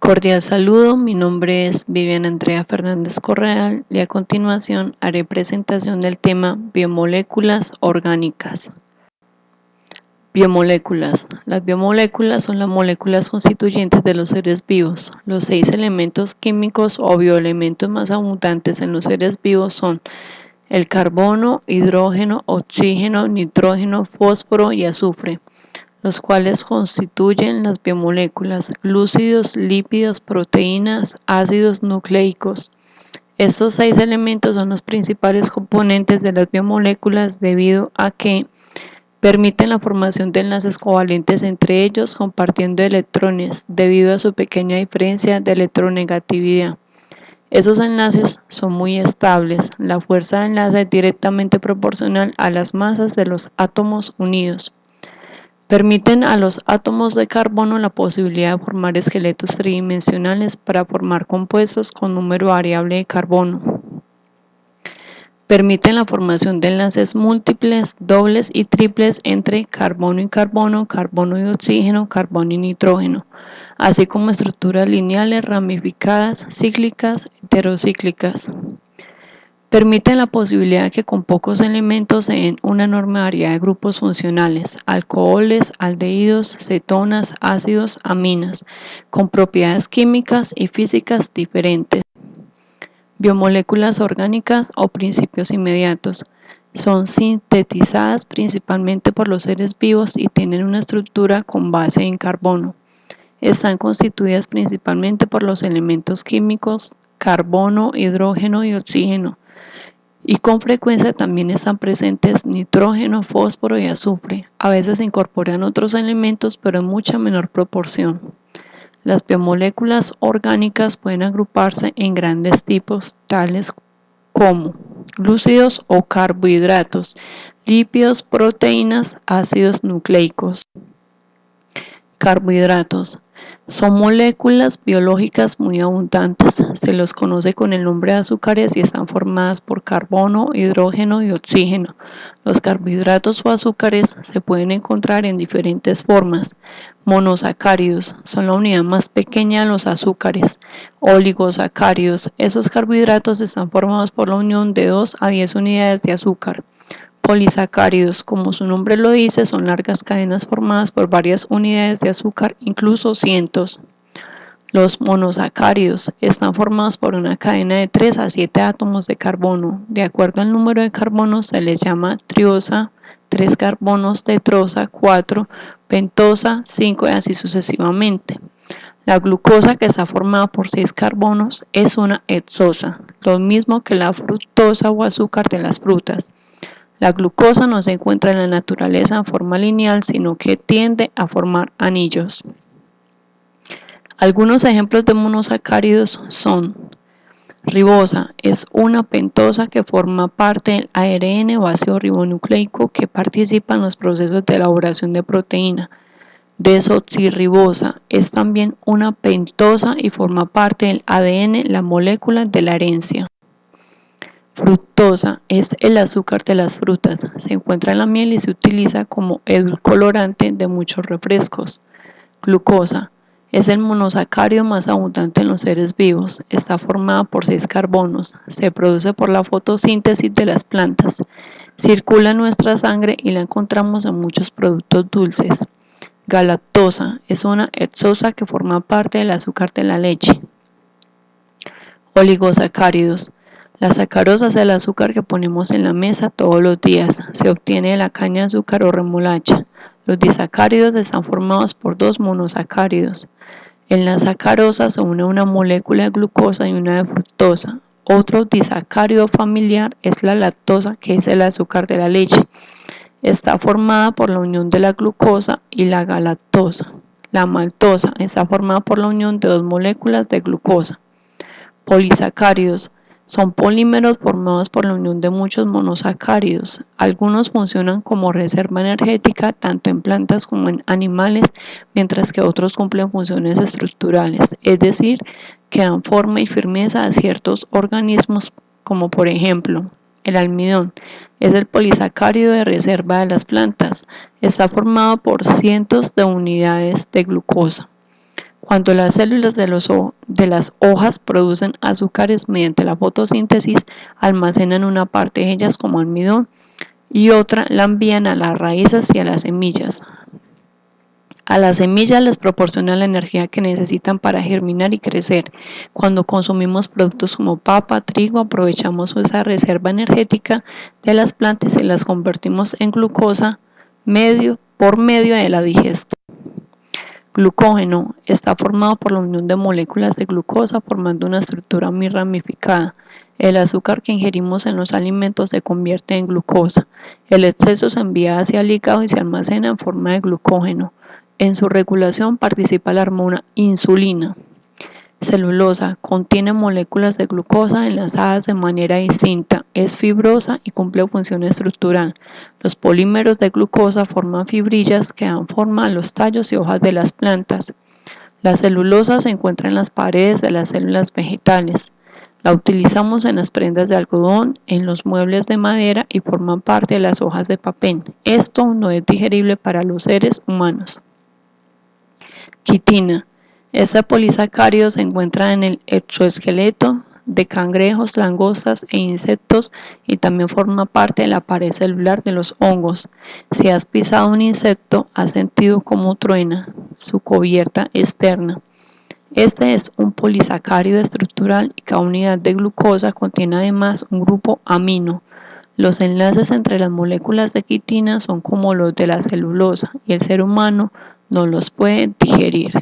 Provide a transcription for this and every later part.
Cordial saludo, mi nombre es Viviana Andrea Fernández Correal y a continuación haré presentación del tema biomoléculas orgánicas. Biomoléculas. Las biomoléculas son las moléculas constituyentes de los seres vivos. Los 6 elementos químicos o bioelementos más abundantes en los seres vivos son el carbono, hidrógeno, oxígeno, nitrógeno, fósforo y azufre, los cuales constituyen las biomoléculas: glúcidos, lípidos, proteínas, ácidos nucleicos. Estos 6 elementos son los principales componentes de las biomoléculas debido a que permiten la formación de enlaces covalentes entre ellos compartiendo electrones debido a su pequeña diferencia de electronegatividad. Esos enlaces son muy estables. La fuerza de enlace es directamente proporcional a las masas de los átomos unidos. Permiten a los átomos de carbono la posibilidad de formar esqueletos tridimensionales para formar compuestos con número variable de carbono. Permiten la formación de enlaces múltiples, dobles y triples entre carbono y carbono, carbono y oxígeno, carbono y nitrógeno, así como estructuras lineales, ramificadas, cíclicas, heterocíclicas. Permiten la posibilidad de que con pocos elementos se den una enorme variedad de grupos funcionales: alcoholes, aldehídos, cetonas, ácidos, aminas, con propiedades químicas y físicas diferentes. Biomoléculas orgánicas o principios inmediatos. Son sintetizadas principalmente por los seres vivos y tienen una estructura con base en carbono. Están constituidas principalmente por los elementos químicos carbono, hidrógeno y oxígeno, y con frecuencia también están presentes nitrógeno, fósforo y azufre. A veces se incorporan otros elementos, pero en mucha menor proporción. Las biomoléculas orgánicas pueden agruparse en grandes tipos, tales como glúcidos o carbohidratos, lípidos, proteínas, ácidos nucleicos. Carbohidratos. Son moléculas biológicas muy abundantes. Se los conoce con el nombre de azúcares y están formadas por carbono, hidrógeno y oxígeno. Los carbohidratos o azúcares se pueden encontrar en diferentes formas. Monosacáridos son la unidad más pequeña de los azúcares. Oligosacáridos. Esos carbohidratos están formados por la unión de 2 a 10 unidades de azúcar. Polisacáridos, como su nombre lo dice, son largas cadenas formadas por varias unidades de azúcar, incluso cientos. Los monosacáridos están formados por una cadena de 3 a 7 átomos de carbono. De acuerdo al número de carbonos se les llama triosa, 3 carbonos, tetrosa, 4, pentosa, 5 y así sucesivamente. La glucosa, que está formada por 6 carbonos, es una hexosa, lo mismo que la fructosa o azúcar de las frutas. La glucosa no se encuentra en la naturaleza en forma lineal, sino que tiende a formar anillos. Algunos ejemplos de monosacáridos son: ribosa es una pentosa que forma parte del ARN o ácido ribonucleico que participa en los procesos de elaboración de proteína. Desoxirribosa es también una pentosa y forma parte del ADN, la molécula de la herencia. Fructosa es el azúcar de las frutas. Se encuentra en la miel y se utiliza como edulcorante de muchos refrescos. Glucosa es el monosacárido más abundante en los seres vivos. Está formada por 6 carbonos. Se produce por la fotosíntesis de las plantas. Circula en nuestra sangre y la encontramos en muchos productos dulces. Galactosa es una hexosa que forma parte del azúcar de la leche. Oligosacáridos. La sacarosa es el azúcar que ponemos en la mesa todos los días. Se obtiene de la caña de azúcar o remolacha. Los disacáridos están formados por 2 monosacáridos. En la sacarosa se une una molécula de glucosa y una de fructosa. Otro disacárido familiar es la lactosa, que es el azúcar de la leche. Está formada por la unión de la glucosa y la galactosa. La maltosa está formada por la unión de 2 moléculas de glucosa. Polisacáridos son polímeros formados por la unión de muchos monosacáridos. Algunos funcionan como reserva energética tanto en plantas como en animales, mientras que otros cumplen funciones estructurales, es decir, que dan forma y firmeza a ciertos organismos, como por ejemplo el almidón. Es el polisacárido de reserva de las plantas. Está formado por cientos de unidades de glucosa. Cuando las células de las hojas producen azúcares mediante la fotosíntesis, almacenan una parte de ellas como almidón y otra la envían a las raíces y a las semillas. A las semillas les proporciona la energía que necesitan para germinar y crecer. Cuando consumimos productos como papa, trigo, aprovechamos esa reserva energética de las plantas y las convertimos en glucosa por medio de la digestión. Glucógeno está formado por la unión de moléculas de glucosa formando una estructura muy ramificada. El azúcar que ingerimos en los alimentos se convierte en glucosa. El exceso se envía hacia el hígado y se almacena en forma de glucógeno. En su regulación participa la hormona insulina. Celulosa contiene moléculas de glucosa enlazadas de manera distinta, es fibrosa y cumple función estructural. Los polímeros de glucosa forman fibrillas que dan forma a los tallos y hojas de las plantas. La celulosa se encuentra en las paredes de las células vegetales. La utilizamos en las prendas de algodón, en los muebles de madera y forman parte de las hojas de papel. Esto no es digerible para los seres humanos. Quitina. Este polisacárido se encuentra en el exoesqueleto de cangrejos, langostas e insectos y también forma parte de la pared celular de los hongos. Si has pisado un insecto, has sentido cómo truena su cubierta externa. Este es un polisacárido estructural y cada unidad de glucosa contiene además un grupo amino. Los enlaces entre las moléculas de quitina son como los de la celulosa y el ser humano no los puede digerir.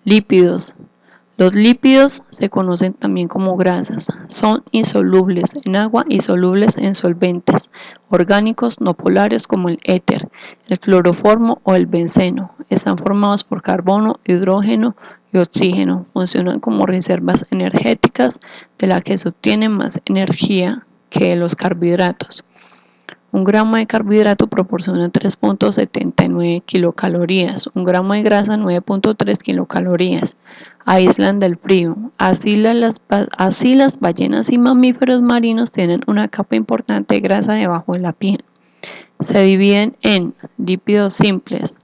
Lípidos. Los lípidos se conocen también como grasas. Son insolubles en agua y solubles en solventes orgánicos no polares como el éter, el cloroformo o el benceno. Están formados por carbono, hidrógeno y oxígeno. Funcionan como reservas energéticas de las que se obtiene más energía que los carbohidratos. Un gramo de carbohidrato proporciona 3.79 kilocalorías, un gramo de grasa 9.3 kilocalorías. Aíslan del frío. Así las ballenas y mamíferos marinos tienen una capa importante de grasa debajo de la piel. Se dividen en lípidos simples.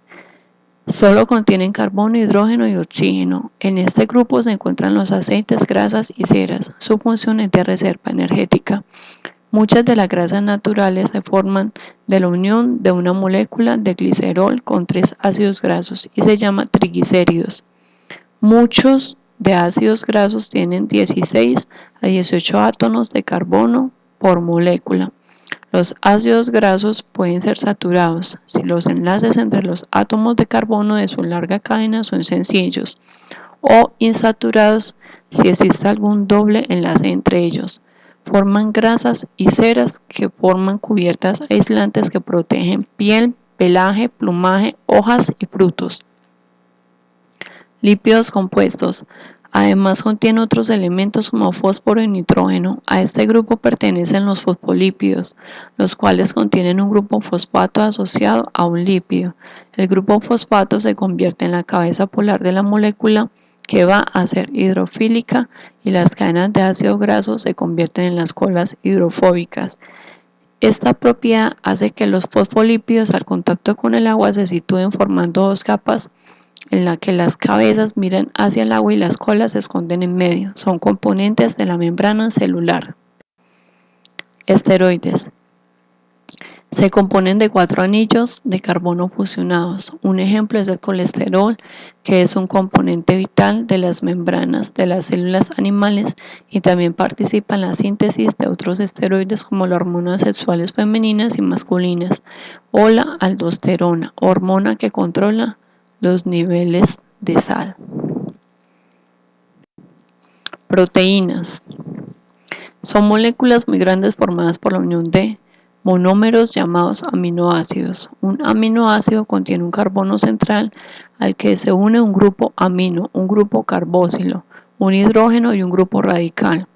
Solo contienen carbono, hidrógeno y oxígeno. En este grupo se encuentran los aceites, grasas y ceras. Su función es de reserva energética. Muchas de las grasas naturales se forman de la unión de una molécula de glicerol con 3 ácidos grasos y se llama triglicéridos. Muchos de ácidos grasos tienen 16 a 18 átomos de carbono por molécula. Los ácidos grasos pueden ser saturados si los enlaces entre los átomos de carbono de su larga cadena son sencillos, o insaturados si existe algún doble enlace entre ellos. Forman grasas y ceras que forman cubiertas aislantes que protegen piel, pelaje, plumaje, hojas y frutos. Lípidos compuestos. Además contiene otros elementos como fósforo y nitrógeno. A este grupo pertenecen los fosfolípidos, los cuales contienen un grupo fosfato asociado a un lípido. El grupo fosfato se convierte en la cabeza polar de la molécula que va a ser hidrofílica y las cadenas de ácido graso se convierten en las colas hidrofóbicas. Esta propiedad hace que los fosfolípidos al contacto con el agua se sitúen formando dos capas en la que las cabezas miran hacia el agua y las colas se esconden en medio. Son componentes de la membrana celular. Esteroides. Se componen de 4 anillos de carbono fusionados. Un ejemplo es el colesterol, que es un componente vital de las membranas de las células animales y también participa en la síntesis de otros esteroides como las hormonas sexuales femeninas y masculinas o la aldosterona, hormona que controla los niveles de sal. Proteínas. Son moléculas muy grandes formadas por la unión de monómeros llamados aminoácidos. Un aminoácido contiene un carbono central al que se une un grupo amino, un grupo carboxilo, un hidrógeno y un grupo radical.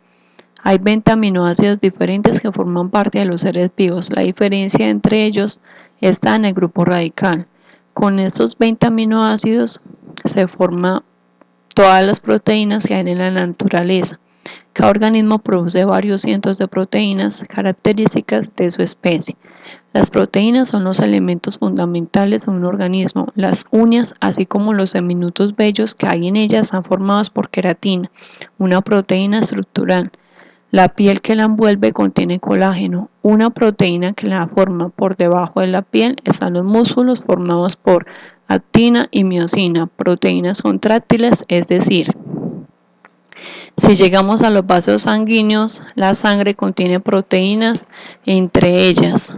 Hay 20 aminoácidos diferentes que forman parte de los seres vivos. La diferencia entre ellos está en el grupo radical. Con estos 20 aminoácidos se forman todas las proteínas que hay en la naturaleza. Cada organismo produce varios cientos de proteínas características de su especie. Las proteínas son los elementos fundamentales de un organismo. Las uñas, así como los diminutos vellos que hay en ellas, están formados por queratina, una proteína estructural. La piel que la envuelve contiene colágeno, una proteína que la forma. Por debajo de la piel están los músculos formados por actina y miosina, proteínas contráctiles, es decir, si llegamos a los vasos sanguíneos, la sangre contiene proteínas, entre ellas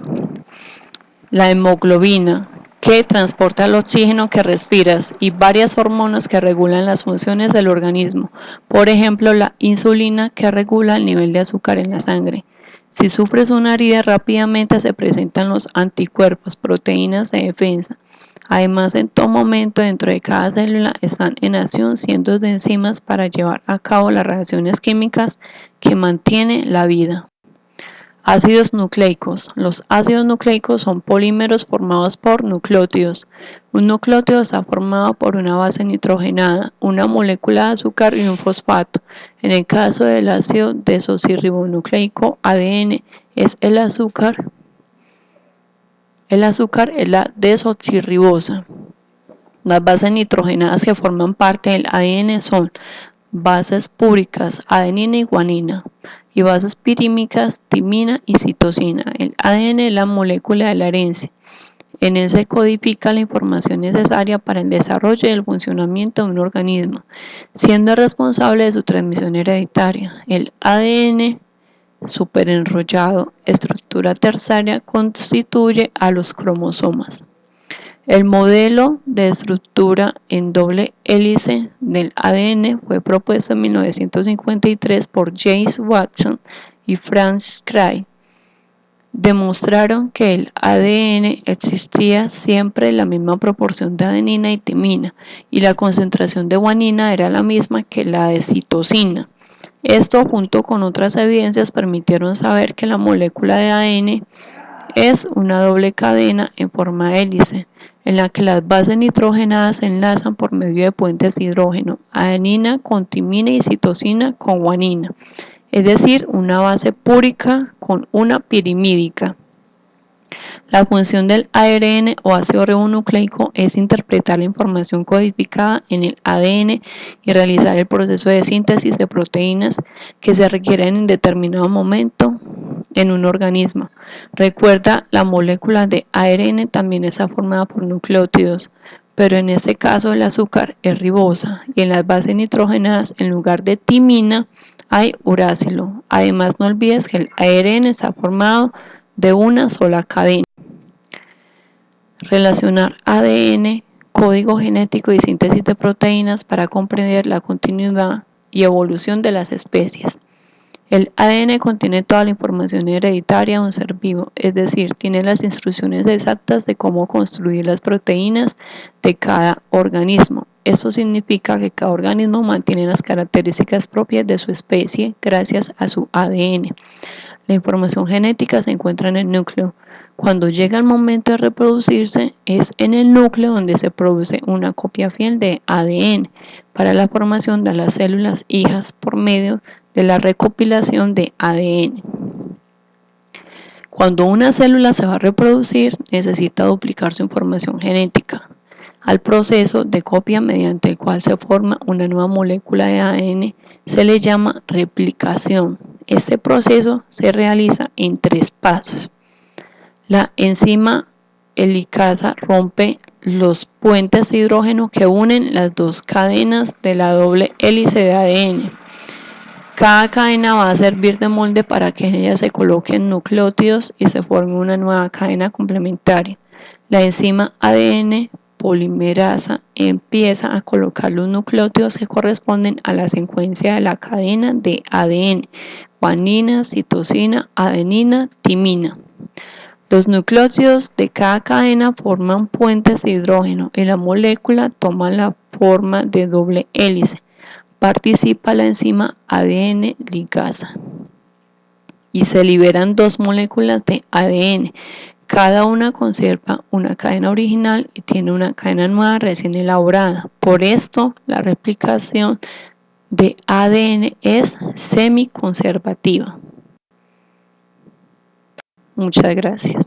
la hemoglobina, que transporta el oxígeno que respiras, y varias hormonas que regulan las funciones del organismo, por ejemplo la insulina, que regula el nivel de azúcar en la sangre. Si sufres una herida, rápidamente se presentan los anticuerpos, proteínas de defensa. Además, en todo momento dentro de cada célula están en acción cientos de enzimas para llevar a cabo las reacciones químicas que mantienen la vida. Ácidos nucleicos. Los ácidos nucleicos son polímeros formados por nucleótidos. Un nucleótido está formado por una base nitrogenada, una molécula de azúcar y un fosfato. En el caso del ácido desoxirribonucleico, ADN, es el azúcar es la desoxirribosa. Las bases nitrogenadas que forman parte del ADN son bases púricas, adenina y guanina, y bases pirímicas, timina y citosina. El ADN es la molécula de la herencia. En él se codifica la información necesaria para el desarrollo y el funcionamiento de un organismo, siendo responsable de su transmisión hereditaria. El ADN superenrollado, estructura terciaria, constituye a los cromosomas. El modelo de estructura en doble hélice del ADN fue propuesto en 1953 por James Watson y Franz Crick. Demostraron que el ADN existía siempre en la misma proporción de adenina y timina, y la concentración de guanina era la misma que la de citosina. Esto, junto con otras evidencias, permitieron saber que la molécula de ADN es una doble cadena en forma de hélice, en la que las bases nitrogenadas se enlazan por medio de puentes de hidrógeno, adenina con timina y citosina con guanina, es decir, una base púrica con una pirimídica. La función del ARN o ácido ribonucleico es interpretar la información codificada en el ADN y realizar el proceso de síntesis de proteínas que se requieren en determinado momento en un organismo. Recuerda, la molécula de ARN también está formada por nucleótidos, pero en este caso el azúcar es ribosa y en las bases nitrogenadas, en lugar de timina, hay uracilo. Además, no olvides que el ARN está formado de una sola cadena. Relacionar ADN, código genético y síntesis de proteínas para comprender la continuidad y evolución de las especies. El ADN contiene toda la información hereditaria de un ser vivo, es decir, tiene las instrucciones exactas de cómo construir las proteínas de cada organismo. Esto significa que cada organismo mantiene las características propias de su especie gracias a su ADN. La información genética se encuentra en el núcleo. Cuando llega el momento de reproducirse, es en el núcleo donde se produce una copia fiel de ADN para la formación de las células hijas por medio de la recopilación de ADN. Cuando una célula se va a reproducir, necesita duplicar su información genética. Al proceso de copia mediante el cual se forma una nueva molécula de ADN se le llama replicación. Este proceso se realiza en 3 pasos. La enzima helicasa rompe los puentes de hidrógeno que unen las 2 cadenas de la doble hélice de ADN. Cada cadena va a servir de molde para que en ella se coloquen nucleótidos y se forme una nueva cadena complementaria. La enzima ADN polimerasa empieza a colocar los nucleótidos que corresponden a la secuencia de la cadena de ADN, guanina, citosina, adenina, timina. Los nucleótidos de cada cadena forman puentes de hidrógeno y la molécula toma la forma de doble hélice. Participa la enzima ADN ligasa y se liberan 2 moléculas de ADN. Cada una conserva una cadena original y tiene una cadena nueva recién elaborada. Por esto, la replicación de ADN es semiconservativa. Muchas gracias.